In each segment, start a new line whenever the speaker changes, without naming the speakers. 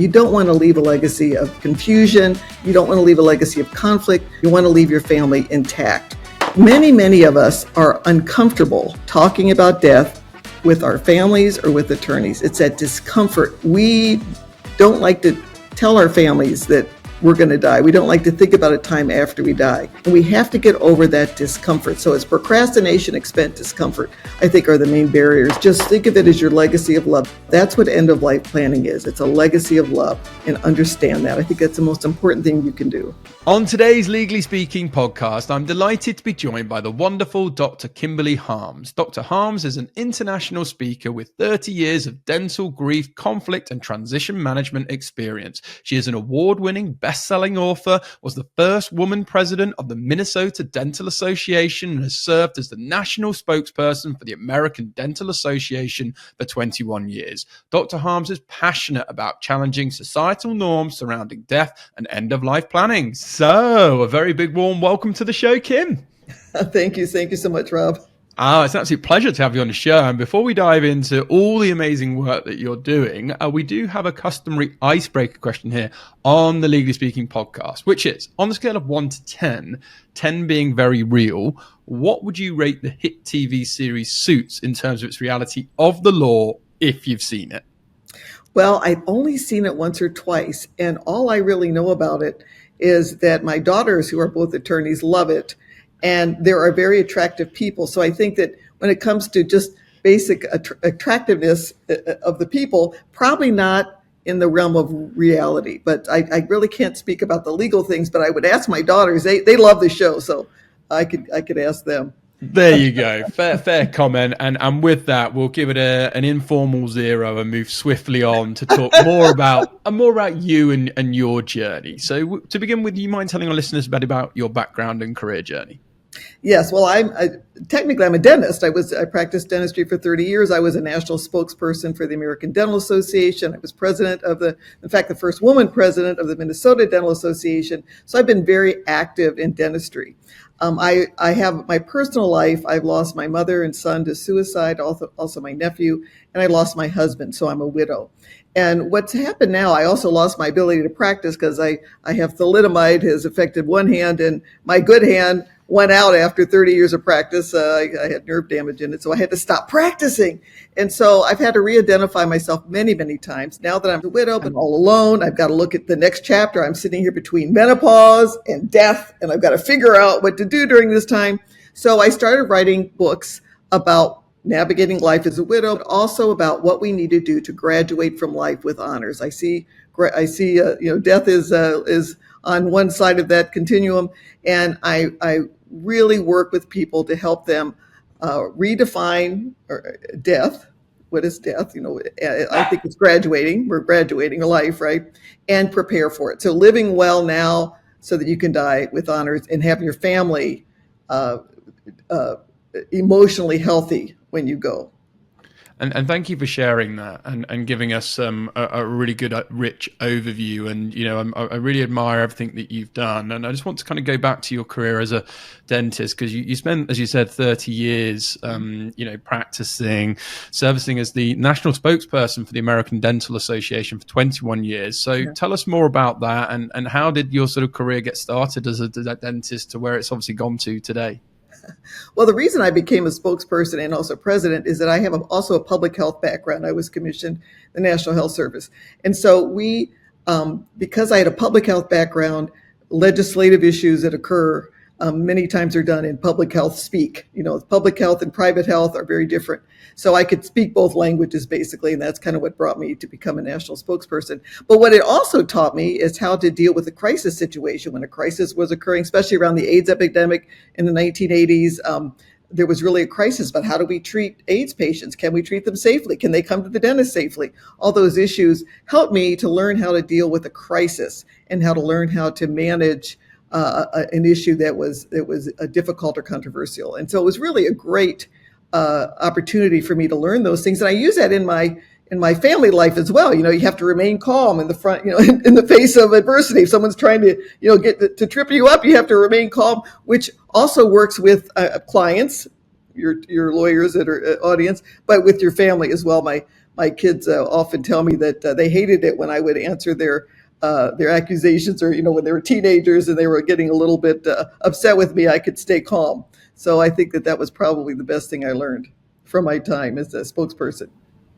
You don't want to leave a legacy of confusion. You don't want to leave a legacy of conflict. You want to leave your family intact. Many of us are uncomfortable talking about death with our families or with attorneys. It's that discomfort. We don't like to tell our families that we're going to die. We don't like to think about a time after we die. And we have to get over that discomfort. So it's procrastination, expense, discomfort, I think are the main barriers. Just think of it as your legacy of love. That's what end of life planning is. It's a legacy of love, and understand that. I think that's the most important thing you can do.
On today's Legally Speaking podcast, I'm delighted to be joined by the wonderful Dr. Kimberly Harms. Dr. Harms is an international speaker with 30 years of dental, grief, conflict, and transition management experience. She is an award-winning, best-selling author, was the first woman president of the Minnesota Dental Association, and has served as the national spokesperson for the American Dental Association for 21 years. Dr. Harms is passionate about challenging societal norms surrounding death and end-of-life planning. So, a very big warm welcome to the show, Kim.
Thank you. Thank you so much, Rob.
It's an absolute pleasure to have you on the show. And before we dive into all the amazing work that you're doing, we do have a customary icebreaker question here on the Legally Speaking podcast, which is, on the scale of 1 to 10, 10 being very real, what would you rate the hit TV series Suits in terms of its reality of the law, if you've seen it?
Well, I've only seen it once or twice, and all I really know about it is that my daughters, who are both attorneys, love it. And there are very attractive people. So I think that when it comes to just basic attractiveness of the people, probably not in the realm of reality. But I really can't speak about the legal things, but I would ask my daughters. They love the show, so I could ask them.
There you go. Fair comment. And with that, we'll give it an informal 0 and move swiftly on to talk more about you and your journey. So to begin with, you mind telling our listeners a bit about your background and career journey?
Yes. Well, technically I'm a dentist. I practiced dentistry for 30 years. I was a national spokesperson for the American Dental Association. I was president of the first woman president of the Minnesota Dental Association. So I've been very active in dentistry. I have my personal life. I've lost my mother and son to suicide, also my nephew, and I lost my husband. So I'm a widow. And what's happened now, I also lost my ability to practice because I have thalidomide has affected one hand, and my good hand went out after 30 years of practice. I had nerve damage in it, so I had to stop practicing. And so I've had to re-identify myself many times. Now that I'm a widow, but all alone, I've got to look at the next chapter. I'm sitting here between menopause and death, and I've got to figure out what to do during this time. So I started writing books about navigating life as a widow, but also about what we need to do to graduate from life with honors. I see, death is on one side of that continuum, and I really work with people to help them redefine death. What is death? I think it's graduating. We're graduating a life, right? And prepare for it. So living well now so that you can die with honors and have your family emotionally healthy when you go.
And thank you for sharing that and giving us a really good, rich overview. And, I really admire everything that you've done. And I just want to kind of go back to your career as a dentist, because you spent, as you said, 30 years, practicing, servicing as the national spokesperson for the American Dental Association for 21 years. So Tell us more about that, and how did your sort of career get started as a dentist to where it's obviously gone to today?
Well, the reason I became a spokesperson and also president is that I have also a public health background. I was commissioned the National Health Service. And so we, because I had a public health background, legislative issues that occur many times are done in public health speak. Public health and private health are very different. So I could speak both languages, basically, and that's kind of what brought me to become a national spokesperson. But what it also taught me is how to deal with a crisis situation. When a crisis was occurring, especially around the AIDS epidemic in the 1980s, there was really a crisis about how do we treat AIDS patients? Can we treat them safely? Can they come to the dentist safely? All those issues helped me to learn how to deal with a crisis and how to learn how to manage an issue that was difficult or controversial. And so it was really a great opportunity for me to learn those things. And I use that in my family life as well. You have to remain calm in the front, in the face of adversity. If someone's trying to, get to trip you up, you have to remain calm, which also works with clients, your lawyers that are audience, but with your family as well. My my kids often tell me that they hated it when I would answer their accusations, or when they were teenagers and they were getting a little bit upset with me, I could stay calm. So I think that was probably the best thing I learned from my time as a spokesperson.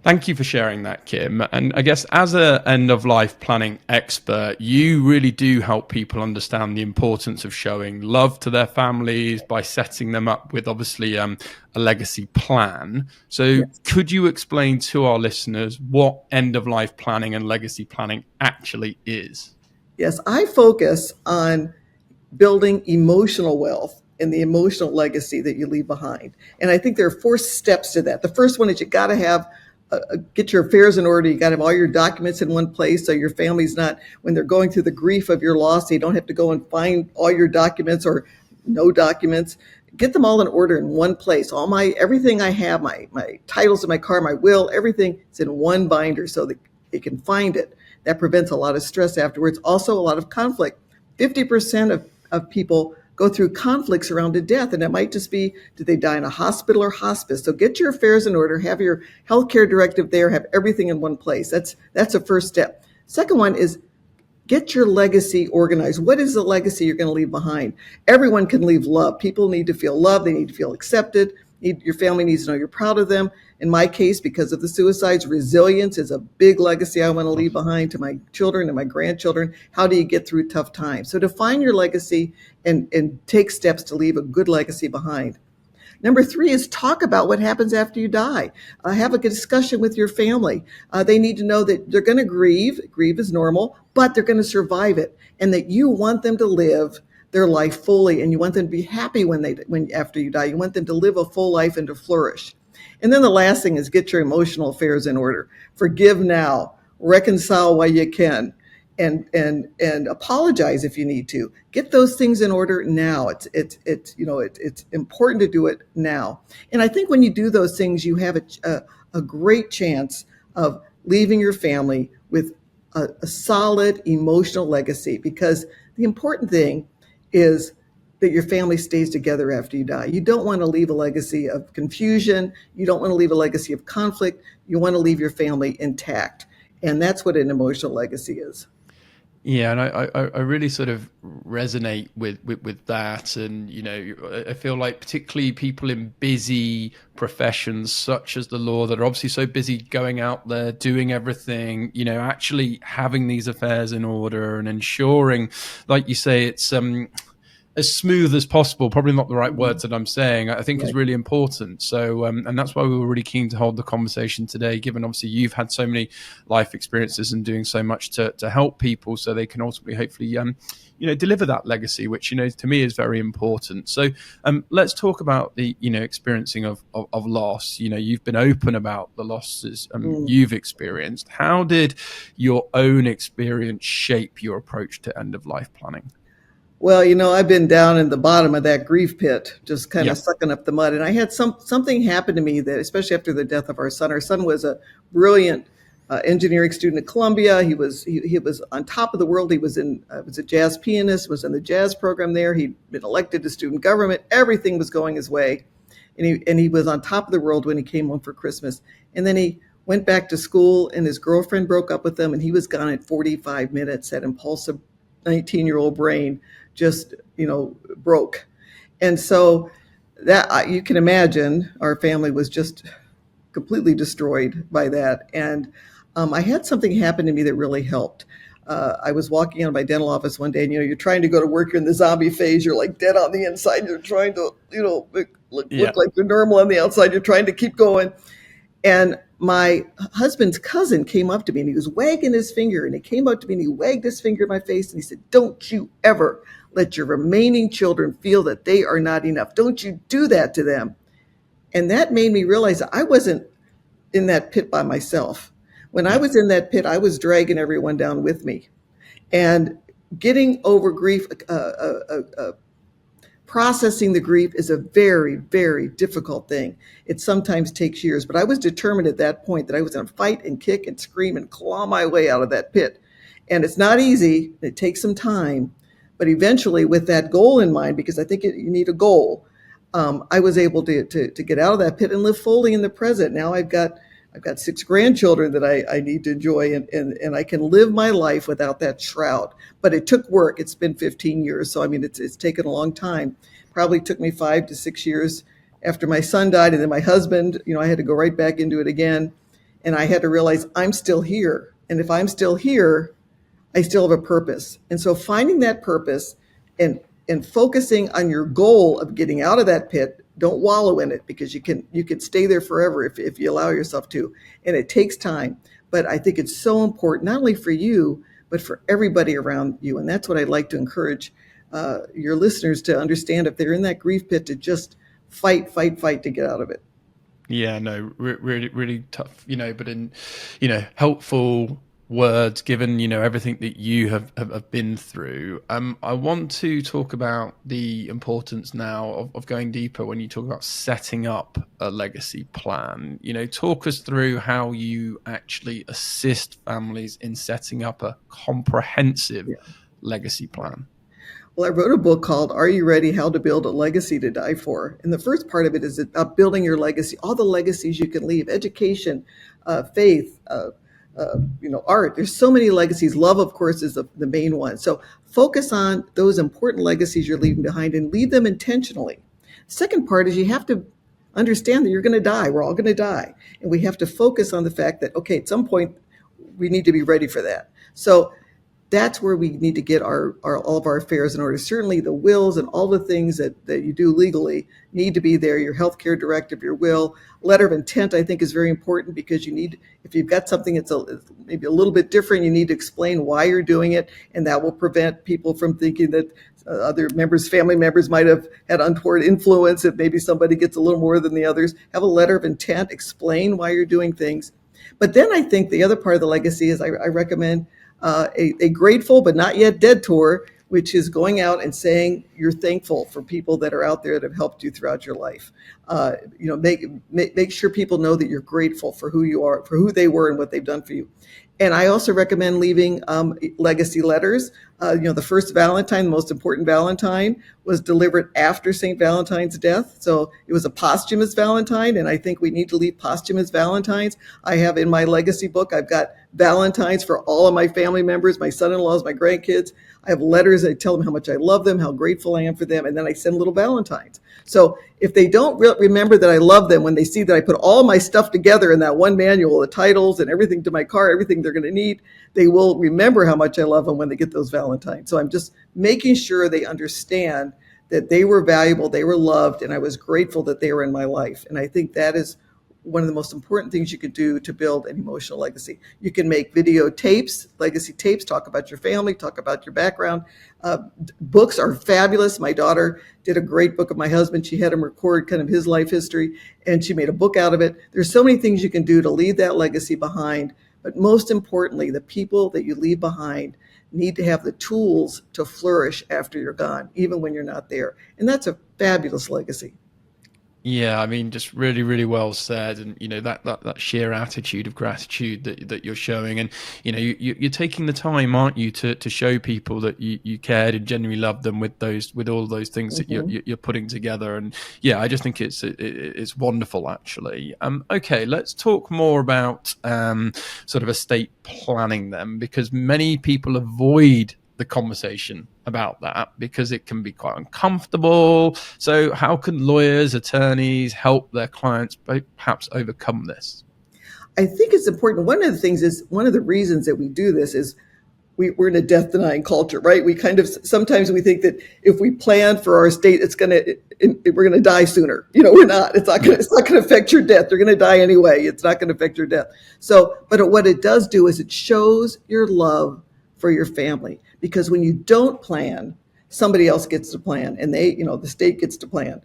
Thank you for sharing that, Kim. And I guess as an end-of-life planning expert, you really do help people understand the importance of showing love to their families by setting them up with, obviously, a legacy plan. So
Yes.
could you explain to our listeners what end-of-life planning and legacy planning actually is?
Yes, I focus on building emotional wealth and the emotional legacy that you leave behind. And I think there are 4 steps to that. The first one is you got to have get your affairs in order. You got to have all your documents in one place, so your family's not, when they're going through the grief of your loss, they don't have to go and find all your documents or no documents. Get them all in order in one place. Everything I have, my titles of my car, my will, everything is in one binder so that they can find it. That prevents a lot of stress afterwards. Also, a lot of conflict. 50% of people go through conflicts around a death, and it might just be, did they die in a hospital or hospice? So get your affairs in order, have your healthcare directive there, have everything in one place. That's a first step. Second one is get your legacy organized. What is the legacy you're going to leave behind? Everyone can leave love. People need to feel loved. They need to feel accepted. Your family needs to know you're proud of them. In my case, because of the suicides, resilience is a big legacy I want to leave behind to my children and my grandchildren. How do you get through tough times? So define your legacy and take steps to leave a good legacy behind. Number 3 is talk about what happens after you die. Have a discussion with your family. They need to know that they're going to grieve. Grieve is normal, but they're going to survive it, and that you want them to live their life fully, and you want them to be happy when after you die. You want them to live a full life and to flourish. And then the last thing is get your emotional affairs in order. Forgive now, reconcile while you can, and apologize if you need to. Get those things in order now. It's important to do it now. And I think when you do those things, you have a great chance of leaving your family with a solid emotional legacy, because the important thing is that your family stays together after you die. You don't want to leave a legacy of confusion. You don't want to leave a legacy of conflict. You want to leave your family intact. And that's what an emotional legacy is.
Yeah, and I really sort of resonate with that. And, I feel like particularly people in busy professions such as the law that are obviously so busy going out there, doing everything, actually having these affairs in order and ensuring, like you say, it's as smooth as possible, probably not the right words that I'm saying, I think is really important. So, and that's why we were really keen to hold the conversation today, given obviously you've had so many life experiences and doing so much to help people so they can ultimately, hopefully, deliver that legacy, which, to me is very important. So let's talk about the, experiencing of loss. You've been open about the losses you've experienced. How did your own experience shape your approach to end of life planning?
Well, I've been down in the bottom of that grief pit, just kind of sucking up the mud. And I had something happen to me that, especially after the death of our son was a brilliant engineering student at Columbia. He was on top of the world. He was a jazz pianist, was in the jazz program there. He'd been elected to student government. Everything was going his way. And he was on top of the world when he came home for Christmas. And then he went back to school, and his girlfriend broke up with him, and he was gone at 45 minutes. That impulsive 19-year-old brain just, broke. And so that, you can imagine, our family was just completely destroyed by that. And I had something happen to me that really helped. I was walking out of my dental office one day, and you're trying to go to work, you're in the zombie phase, you're like dead on the inside, you're trying to, look like you're normal on the outside, you're trying to keep going. And my husband's cousin came up to me, and he was wagging his finger, and he came up to me and he wagged his finger in my face, and he said, "Don't you ever let your remaining children feel that they are not enough. Don't you do that to them." And that made me realize that I wasn't in that pit by myself. When I was in that pit, I was dragging everyone down with me. And getting over grief, processing the grief is a very, very difficult thing. It sometimes takes years, but I was determined at that point that I was going to fight and kick and scream and claw my way out of that pit. And it's not easy. It takes some time. But eventually, with that goal in mind, because I think you need a goal, I was able to get out of that pit and live fully in the present. Now I've got I've got 6 grandchildren that I need to enjoy, and I can live my life without that shroud. But it took work. It's been 15 years. So, I mean, it's taken a long time. Probably took me 5 to 6 years after my son died. And then my husband, I had to go right back into it again. And I had to realize I'm still here. And if I'm still here, I still have a purpose. And so finding that purpose and focusing on your goal of getting out of that pit, don't wallow in it, because you can stay there forever if you allow yourself to. And it takes time. But I think it's so important, not only for you, but for everybody around you. And that's what I'd like to encourage your listeners to understand. If they're in that grief pit, to just fight to get out of it.
Yeah, no, really, really tough, but in, helpful words, given, everything that you have been through. I want to talk about the importance now of going deeper when you talk about setting up a legacy plan. Talk us through how you actually assist families in setting up a comprehensive legacy plan.
Well, I wrote a book called Are You Ready? How to Build a Legacy to Die For. And the first part of it is about building your legacy, all the legacies you can leave, education, faith, art. There's so many legacies. Love, of course, is the main one. So focus on those important legacies you're leaving behind and leave them intentionally. Second part is you have to understand that you're going to die. We're all going to die. And we have to focus on the fact that, okay, at some point, we need to be ready for that. So that's where we need to get all of our affairs in order. Certainly the wills and all the things that you do legally need to be there. Your healthcare directive, your will, letter of intent, I think is very important, because if you've got something that's maybe a little bit different, you need to explain why you're doing it. And that will prevent people from thinking that other family members might have had untoward influence. If maybe somebody gets a little more than the others, have a letter of intent, explain why you're doing things. But then I think the other part of the legacy is I recommend a grateful but not yet dead tour, which is going out and saying you're thankful for people that are out there that have helped you throughout your life. Make sure people know that you're grateful for who you are, for who they were and what they've done for you. And I also recommend leaving legacy letters. The first Valentine, the most important Valentine, was delivered after St. Valentine's death. So it was a posthumous Valentine, and I think we need to leave posthumous Valentines. I have in my legacy book, I've got Valentines for all of my family members, my son-in-laws, my grandkids. I have letters. I tell them how much I love them, how grateful I am for them, and then I send little Valentines. So if they don't remember that I love them, when they see that I put all my stuff together in that one manual, the titles and everything to my car, everything they're going to need, they will remember how much I love them when they get those Valentines. So I'm just making sure they understand that they were valuable, they were loved, and I was grateful that they were in my life. And I think that is one of the most important things you could do to build an emotional legacy. You can make video tapes, legacy tapes, talk about your family, talk about your background. Books are fabulous. My daughter did a great book of my husband. She had him record kind of his life history, and she made a book out of it. There's so many things you can do to leave that legacy behind. But most importantly, the people that you leave behind need to have the tools to flourish after you're gone, even when you're not there. And that's a fabulous legacy.
Yeah, I mean, just really, really well said. And, that sheer attitude of gratitude that you're showing. And, you're taking the time, aren't you, to show people that you cared and genuinely loved them with all those things that you're putting together. And yeah, I just think it's wonderful, actually. Okay, let's talk more about sort of estate planning then, because many people avoid the conversation about that because it can be quite uncomfortable. So how can lawyers, attorneys help their clients perhaps overcome this?
I think it's important. One of the reasons that we do this is we're in a death denying culture, right? We sometimes we think that if we plan for our estate, we're going to die sooner. We're not. It's not going to affect your death. You're going to die anyway. It's not going to affect your death. So, but what it does do is it shows your love for your family. Because when you don't plan, somebody else gets to plan, and the state gets to plan.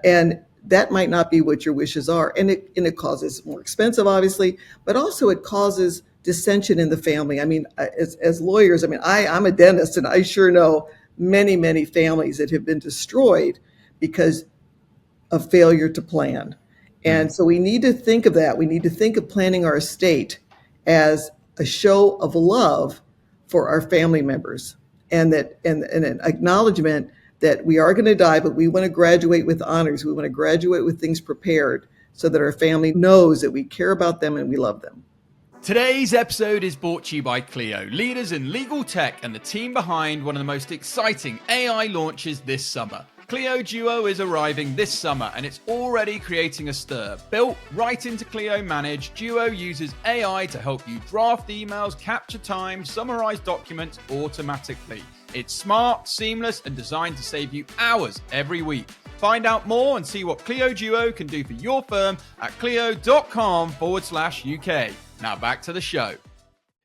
And that might not be what your wishes are. And it causes more expensive, obviously, but also it causes dissension in the family. I mean, as lawyers, I'm a dentist, and I sure know many, many families that have been destroyed because of failure to plan. And so we need to think of that. We need to think of planning our estate as a show of love for our family members, and an acknowledgement that we are going to die, but we want to graduate with honors. We want to graduate with things prepared so that our family knows that we care about them and we love them.
Today's episode is brought to you by Clio, leaders in legal tech and the team behind one of the most exciting AI launches this summer. Clio Duo is arriving this summer and it's already creating a stir. Built right into Clio Manage, Duo uses AI to help you draft emails, capture time, summarize documents automatically. It's smart, seamless, and designed to save you hours every week. Find out more and see what Clio Duo can do for your firm at clio.com/UK. Now back to the show.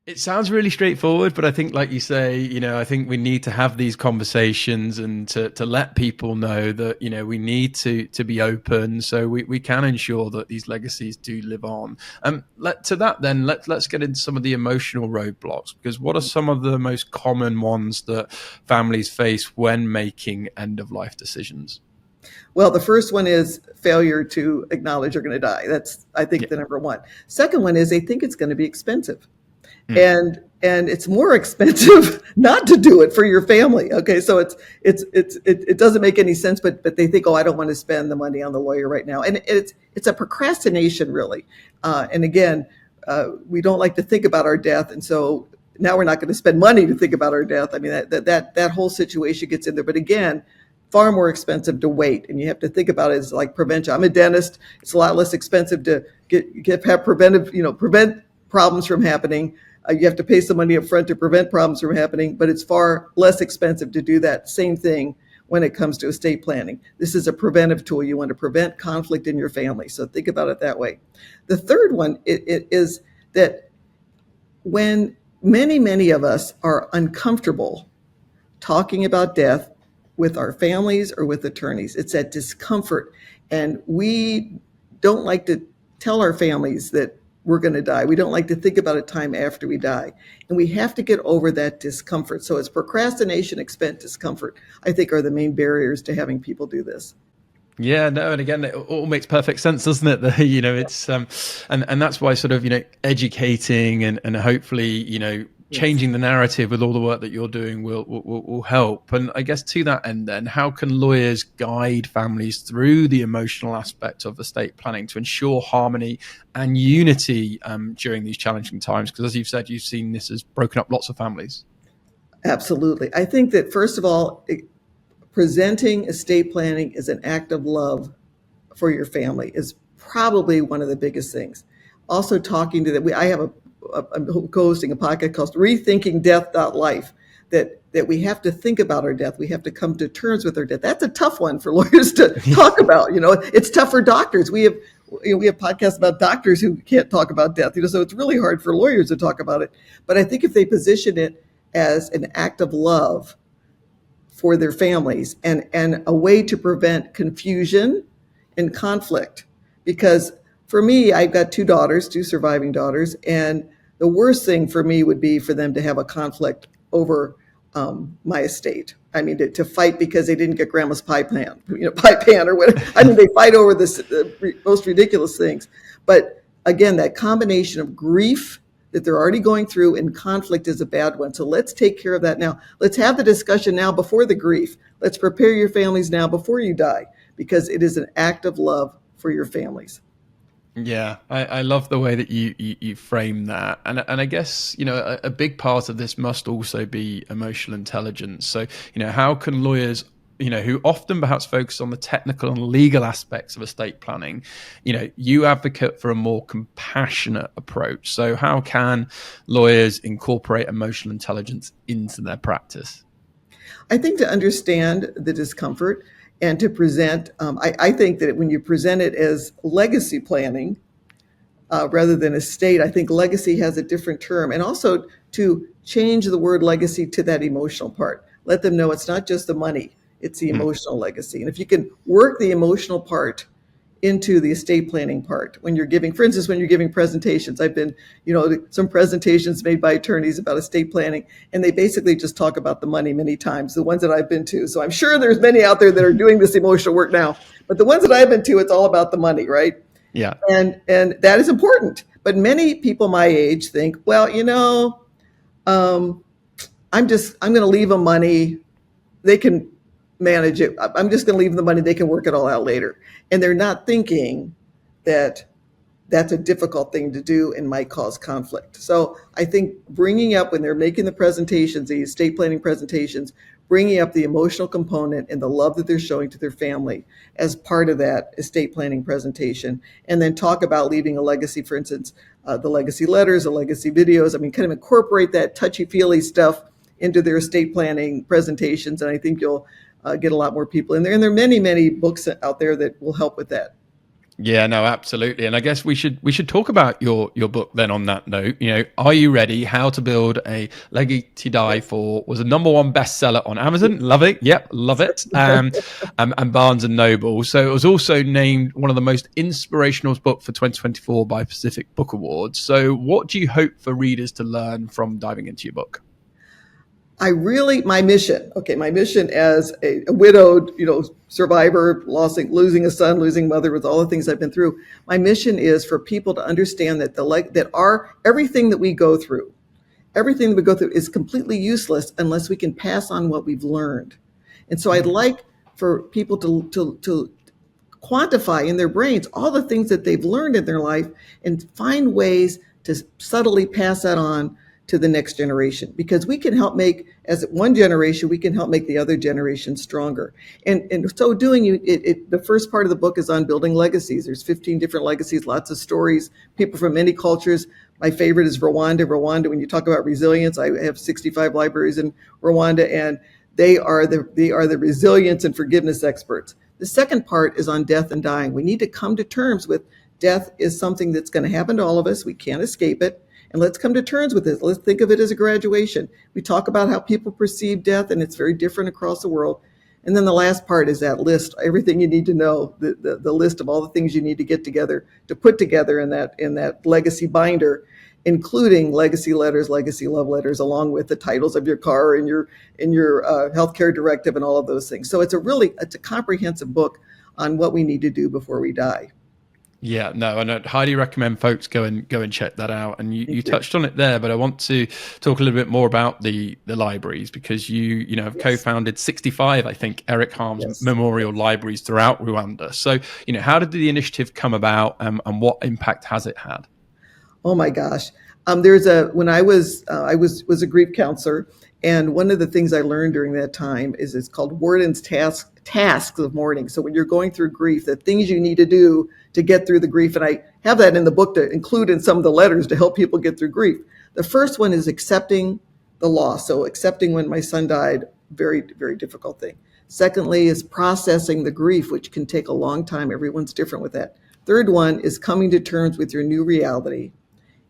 It sounds really straightforward, but I think, like you say, I think we need to have these conversations and to let people know that, we need to be open so we can ensure that these legacies do live on. To that then, let's get into some of the emotional roadblocks, because what are some of the most common ones that families face when making end-of-life decisions?
Well, the first one is failure to acknowledge you're going to die. That's, I think, the number one. Second one is they think it's going to be expensive. And it's more expensive not to do it for your family. Okay, so it doesn't make any sense, but they think, oh, I don't want to spend the money on the lawyer right now, and it's a procrastination really. And again, we don't like to think about our death, and so now we're not going to spend money to think about our death. I mean, that whole situation gets in there. But again, far more expensive to wait, and you have to think about it as like prevention. I'm a dentist; it's a lot less expensive to prevent problems from happening. You have to pay some money up front to prevent problems from happening, but it's far less expensive to do that same thing when it comes to estate planning. This is a preventive tool. You want to prevent conflict in your family, so think about it that way. The third one it is that when many of us are uncomfortable talking about death with our families or with attorneys, it's that discomfort, and we don't like to tell our families that we're going to die. We don't like to think about a time after we die. And we have to get over that discomfort. So it's procrastination, expense, discomfort, I think, are the main barriers to having people do this.
Yeah, no, and again, it all makes perfect sense, doesn't it? It's and that's why sort of educating and hopefully changing the narrative with all the work that you're doing will help. And I guess to that end, then, how can lawyers guide families through the emotional aspect of estate planning to ensure harmony and unity during these challenging times? Because as you've said, you've seen this has broken up lots of families.
Absolutely. I think that first of all, presenting estate planning as an act of love for your family is probably one of the biggest things. Also talking to them. I'm hosting a podcast called Rethinking Death.Life, that we have to think about our death. We have to come to terms with our death. That's a tough one for lawyers to talk about. It's tough for doctors. We have podcasts about doctors who can't talk about death. So it's really hard for lawyers to talk about it. But I think if they position it as an act of love for their families and a way to prevent confusion and conflict, because for me, I've got two surviving daughters, and the worst thing for me would be for them to have a conflict over my estate. I mean, to fight because they didn't get grandma's pie pan or whatever. I mean, they fight over the most ridiculous things. But again, that combination of grief that they're already going through and conflict is a bad one. So let's take care of that now. Let's have the discussion now before the grief. Let's prepare your families now before you die, because it is an act of love for your families.
Yeah, I love the way that you frame that. And I guess, a big part of this must also be emotional intelligence. So, how can lawyers, who often perhaps focus on the technical and legal aspects of estate planning, you advocate for a more compassionate approach. So how can lawyers incorporate emotional intelligence into their practice?
I think to understand the discomfort and to present, I think that when you present it as legacy planning rather than estate, I think legacy has a different term. And also to change the word legacy to that emotional part. Let them know it's not just the money, it's the emotional legacy. And if you can work the emotional part into the estate planning part when you're giving, for instance, when you're giving presentations. I've been, some presentations made by attorneys about estate planning, and they basically just talk about the money many times, the ones that I've been to. So I'm sure there's many out there that are doing this emotional work now, but the ones that I've been to, it's all about the money, right?
Yeah.
And that is important. But many people my age think, well, I'm going to leave them money. They can manage it. I'm just going to leave them the money. They can work it all out later. And they're not thinking that that's a difficult thing to do and might cause conflict. So I think bringing up, when they're making the presentations, the estate planning presentations, bringing up the emotional component and the love that they're showing to their family as part of that estate planning presentation, and then talk about leaving a legacy, for instance, the legacy letters, the legacy videos. I mean, kind of incorporate that touchy-feely stuff into their estate planning presentations, and I think you'll get a lot more people in there. And there are many, many books out there that will help with that.
Yeah, no, absolutely. And I guess we should talk about your book then on that note. Are You Ready? How to Build a Legacy to Die For was a #1 bestseller on Amazon. Love it. Yep, love it. And Barnes and Noble. So it was also named one of the most inspirational books for 2024 by Pacific Book Awards. So what do you hope for readers to learn from diving into your book?
My mission as a widowed, survivor, losing a son, losing mother, with all the things I've been through, my mission is for people to understand that everything that we go through is completely useless unless we can pass on what we've learned. And so I'd like for people to quantify in their brains all the things that they've learned in their life and find ways to subtly pass that on to the next generation, because we can help make, as one generation, we can help make the other generation stronger. And so doing, the first part of the book is on building legacies. There's 15 different legacies, lots of stories, people from many cultures. My favorite is Rwanda. When you talk about resilience, I have 65 libraries in Rwanda, and they are the resilience and forgiveness experts. The second part is on death and dying. We need to come to terms with death is something that's going to happen to all of us. We can't escape it. And let's come to terms with it. Let's think of it as a graduation. We talk about how people perceive death, and it's very different across the world. And then the last part is that list, everything you need to know, the list of all the things you need to get together, to put together in that legacy binder, including legacy letters, legacy love letters, along with the titles of your car and your healthcare directive and all of those things. So it's a comprehensive book on what we need to do before we die.
Yeah, no, and I'd highly recommend folks go and check that out. And you touched on it there, but I want to talk a little bit more about the libraries, because you have co-founded 65, I think, Eric Harms Memorial Libraries throughout Rwanda. So, how did the initiative come about, and what impact has it had?
Oh my gosh. When I was a grief counselor, and one of the things I learned during that time is it's called Worden's tasks of mourning. So when you're going through grief, the things you need to do to get through the grief, and I have that in the book to include in some of the letters to help people get through grief. The first one is accepting the loss. So accepting when my son died, very, very difficult thing. Secondly is processing the grief, which can take a long time. Everyone's different with that. Third one is coming to terms with your new reality.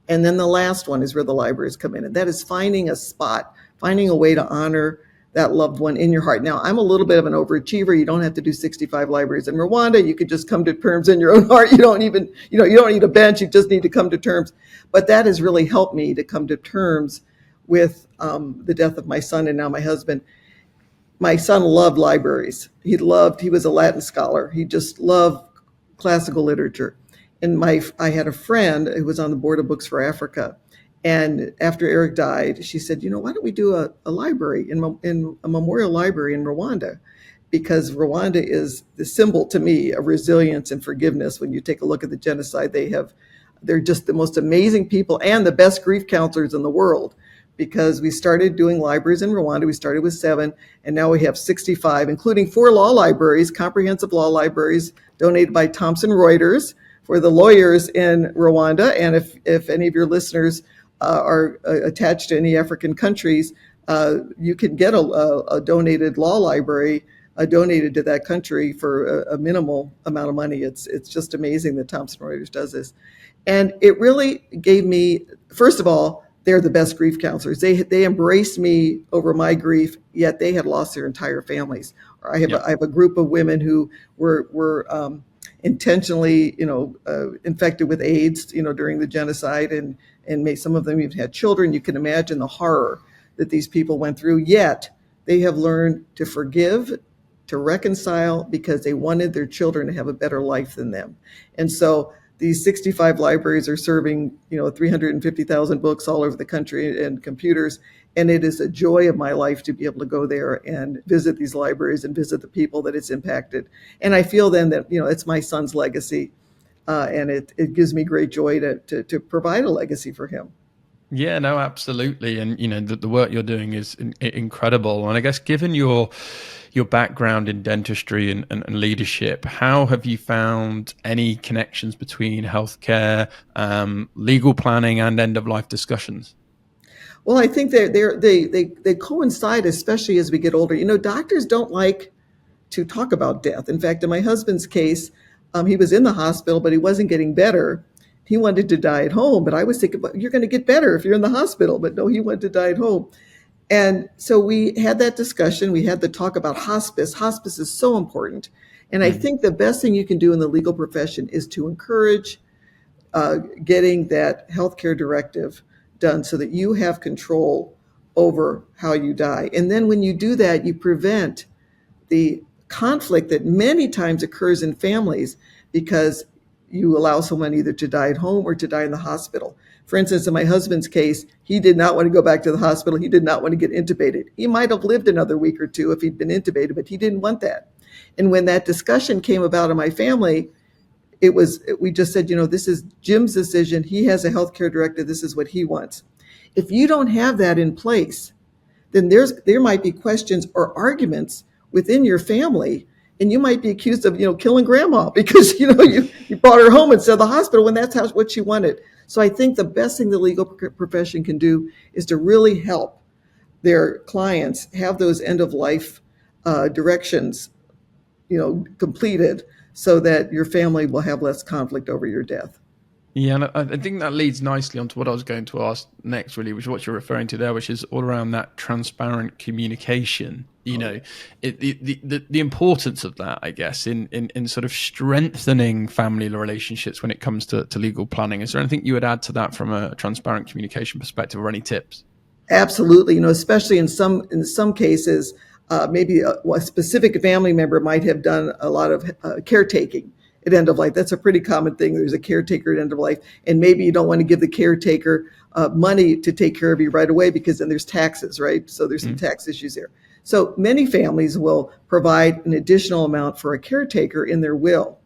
And then the last one is where the libraries come in, and that is finding a spot, finding a way to honor that loved one in your heart. Now, I'm a little bit of an overachiever. You don't have to do 65 libraries in Rwanda. You could just come to terms in your own heart. You don't need a bench. You just need to come to terms. But that has really helped me to come to terms with the death of my son and now my husband. My son loved libraries. He was a Latin scholar. He just loved classical literature. And I had a friend who was on the board of Books for Africa. And after Eric died, she said, why don't we do a library, in a memorial library in Rwanda? Because Rwanda is the symbol to me of resilience and forgiveness. When you take a look at the genocide, they're just the most amazing people and the best grief counselors in the world. Because we started doing libraries in Rwanda. We started with 7, and now we have 65, including 4 law libraries, comprehensive law libraries donated by Thomson Reuters for the lawyers in Rwanda. And if any of your listeners are attached to any African countries, you can get a donated law library donated to that country for a minimal amount of money. It's just amazing that Thomson Reuters does this. And it really gave me, first of all, they're the best grief counselors. They embraced me over my grief, yet they had lost their entire families. I have a group of women who were intentionally, infected with AIDS, during the genocide, and some of them even had children. You can imagine the horror that these people went through. Yet they have learned to forgive, to reconcile, because they wanted their children to have a better life than them. And so these 65 libraries are serving, 350,000 books all over the country and computers. And it is a joy of my life to be able to go there and visit these libraries and visit the people that it's impacted. And I feel then that, it's my son's legacy. And it gives me great joy to provide a legacy for him.
Yeah, no, absolutely. And, the work you're doing is incredible. And I guess given your background in dentistry and leadership, how have you found any connections between healthcare, legal planning, and end of life discussions?
Well, I think they coincide, especially as we get older. Doctors don't like to talk about death. In fact, in my husband's case, he was in the hospital, but he wasn't getting better. He wanted to die at home, but I was thinking, well, you're going to get better if you're in the hospital. But no, he wanted to die at home. And so we had that discussion. We had the talk about hospice. Hospice is so important. And I think the best thing you can do in the legal profession is to encourage getting that healthcare directive done so that you have control over how you die. And then when you do that, you prevent the conflict that many times occurs in families because you allow someone either to die at home or to die in the hospital. For instance, in my husband's case, he did not want to go back to the hospital. He did not want to get intubated. He might have lived another week or two if he'd been intubated, but he didn't want that. And when that discussion came about in my family, we just said, this is Jim's decision. He has a healthcare directive. This is what he wants. If you don't have that in place, then there might be questions or arguments within your family, and you might be accused of, killing grandma because, you brought her home instead of the hospital when that's what she wanted. So I think the best thing the legal profession can do is to really help their clients have those end of life directions, completed so that your family will have less conflict over your death.
Yeah, and I think that leads nicely onto what I was going to ask next, really, which is what you're referring to there, which is all around that transparent communication. The importance of that, I guess, in sort of strengthening family relationships when it comes to legal planning. Is there anything you would add to that from a transparent communication perspective, or any tips?
Absolutely, especially in some cases, maybe a specific family member might have done a lot of caretaking at end of life. That's a pretty common thing. There's a caretaker at end of life, and maybe you don't want to give the caretaker money to take care of you right away because then there's taxes, right? So there's some tax issues there. So many families will provide an additional amount for a caretaker in their will.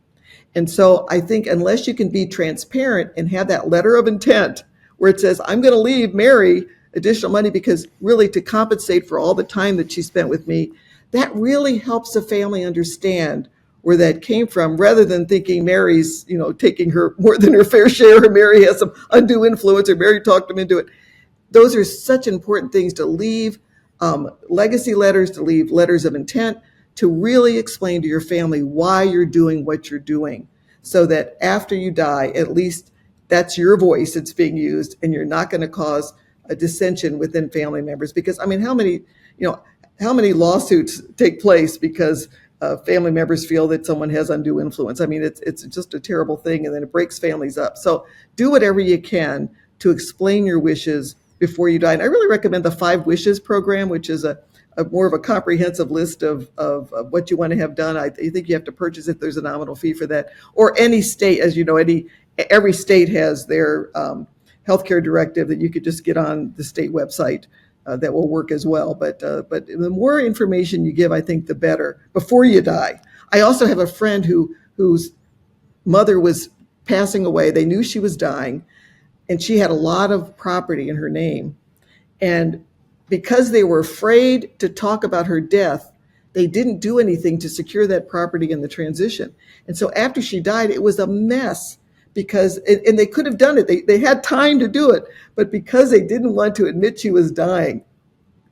And so I think unless you can be transparent and have that letter of intent where it says, I'm going to leave Mary additional money because really to compensate for all the time that she spent with me, that really helps the family understand where that came from, rather than thinking Mary's, taking her more than her fair share, or Mary has some undue influence, or Mary talked him into it. Those are such important things to leave legacy letters, to leave letters of intent, to really explain to your family why you're doing what you're doing, so that after you die, at least that's your voice that's being used, and you're not going to cause a dissension within family members. Because how many lawsuits take place because family members feel that someone has undue influence? It's just a terrible thing, and then it breaks families up. So do whatever you can to explain your wishes before you die. And I really recommend the 5 Wishes program, which is a more of a comprehensive list of what you want to have done. I think you have to purchase it. There's a nominal fee for that. Or any state, as you know, every state has their healthcare directive that you could just get on the state website. That will work as well. But the more information you give, I think the better before you die. I also have a friend whose mother was passing away. They knew she was dying, and she had a lot of property in her name. And because they were afraid to talk about her death, they didn't do anything to secure that property in the transition. And so after she died, it was a mess. And they could have done it. They had time to do it, but because they didn't want to admit she was dying,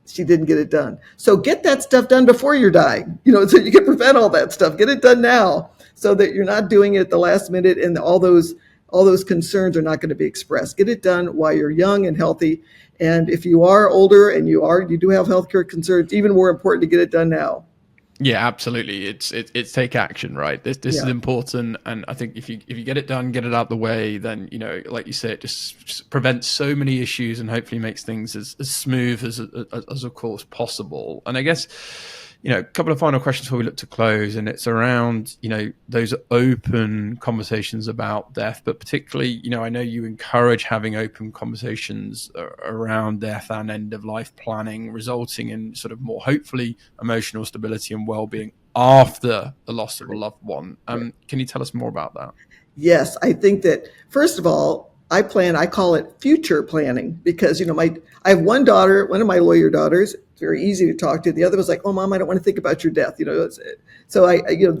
she didn't get it done. So get that stuff done before you're dying, so you can prevent all that stuff. Get it done now so that you're not doing it at the last minute, and all those concerns are not going to be expressed. Get it done while you're young and healthy. And if you are older and you do have healthcare concerns, even more important to get it done now.
Yeah, absolutely. It's take action, right? This is important, and I think if you get it done, get it out the way, then like you say, it just prevents so many issues and hopefully makes things as smooth as of course possible. And I guess a couple of final questions before we look to close, and it's around those open conversations about death, but particularly I know you encourage having open conversations around death and end of life planning, resulting in sort of more hopefully emotional stability and well-being after the loss of a loved one. Can you tell us more about that?
Yes, I think that first of all, I call it future planning because, I have one daughter, one of my lawyer daughters, very easy to talk to. The other was like, oh, Mom, I don't want to think about your death. So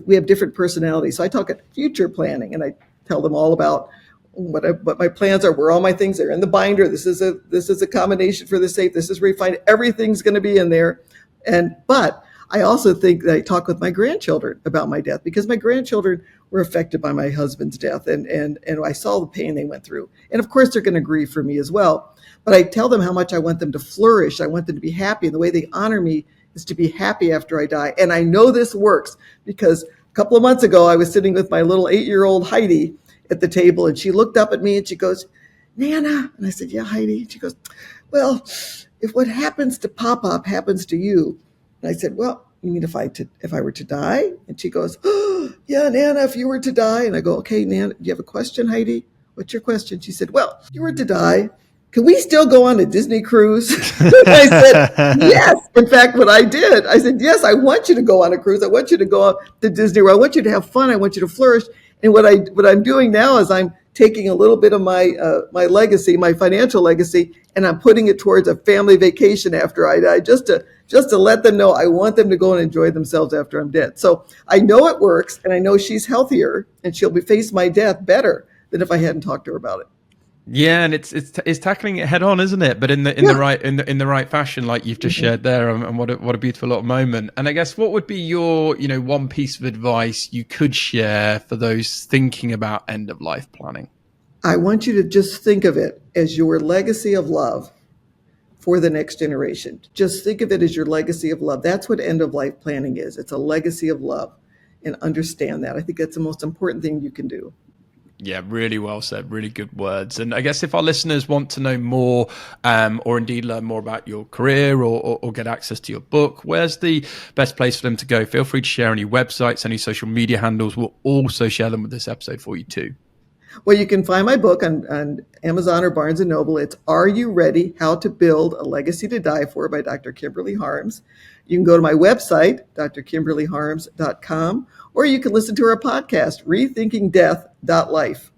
we have different personalities. So I talk at future planning and I tell them all about what my plans are, where all my things are in the binder. This is a combination for the safe. This is where you find everything's going to be in there. But I also think that I talk with my grandchildren about my death because my grandchildren were affected by my husband's death and I saw the pain they went through. And of course, they're going to grieve for me as well. But I tell them how much I want them to flourish. I want them to be happy. And the way they honor me is to be happy after I die. And I know this works because a couple of months ago, I was sitting with my little 8-year-old Heidi at the table and she looked up at me and she goes, Nana. And I said, yeah, Heidi. And she goes, well, if what happens to Pop-Pop happens to you. And I said, well, you mean if I were to die? And she goes, oh, yeah, Nana, if you were to die. And I go, okay, Nana, do you have a question, Heidi? What's your question? She said, well, if you were to die, can we still go on a Disney cruise? I said, yes. In fact, what I did, I said, yes, I want you to go on a cruise. I want you to go on to Disney World. I want you to have fun. I want you to flourish. And what I'm doing now is I'm taking a little bit of my legacy, my financial legacy, and I'm putting it towards a family vacation after I die, just to let them know I want them to go and enjoy themselves after I'm dead. So I know it works, and I know she's healthier, and she'll face my death better than if I hadn't talked to her about it.
Yeah, and it's tackling it head on, isn't it? But in the right fashion, like you've just shared there, and what a beautiful little moment. And I guess what would be your one piece of advice you could share for those thinking about end of life planning?
I want you to just think of it as your legacy of love for the next generation. Just think of it as your legacy of love. That's what end of life planning is. It's a legacy of love, and understand that. I think that's the most important thing you can do.
Yeah, really well said. Really good words. And I guess if our listeners want to know more or indeed learn more about your career or get access to your book, where's the best place for them to go? Feel free to share any websites, any social media handles. We'll also share them with this episode for you too.
Well, you can find my book on Amazon or Barnes & Noble. It's Are You Ready? How to Build a Legacy to Die For by Dr. Kimberly Harms. You can go to my website, drkimberlyharms.com, or you can listen to our podcast, rethinkingdeath.life.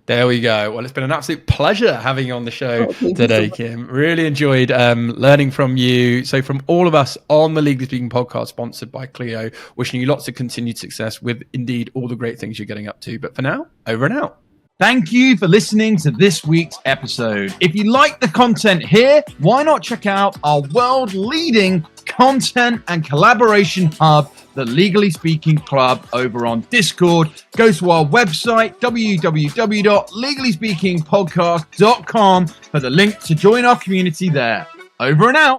There we go. Well, it's been an absolute pleasure having you on the show today, Kim. Really enjoyed learning from you. So from all of us on the Legally Speaking podcast, sponsored by Clio, wishing you lots of continued success with indeed all the great things you're getting up to. But for now, over and out.
Thank you for listening to this week's episode. If you like the content here, why not check out our world-leading content and collaboration hub, the Legally Speaking Club, over on Discord. Go to our website, www.legallyspeakingpodcast.com, for the link to join our community there. Over and out.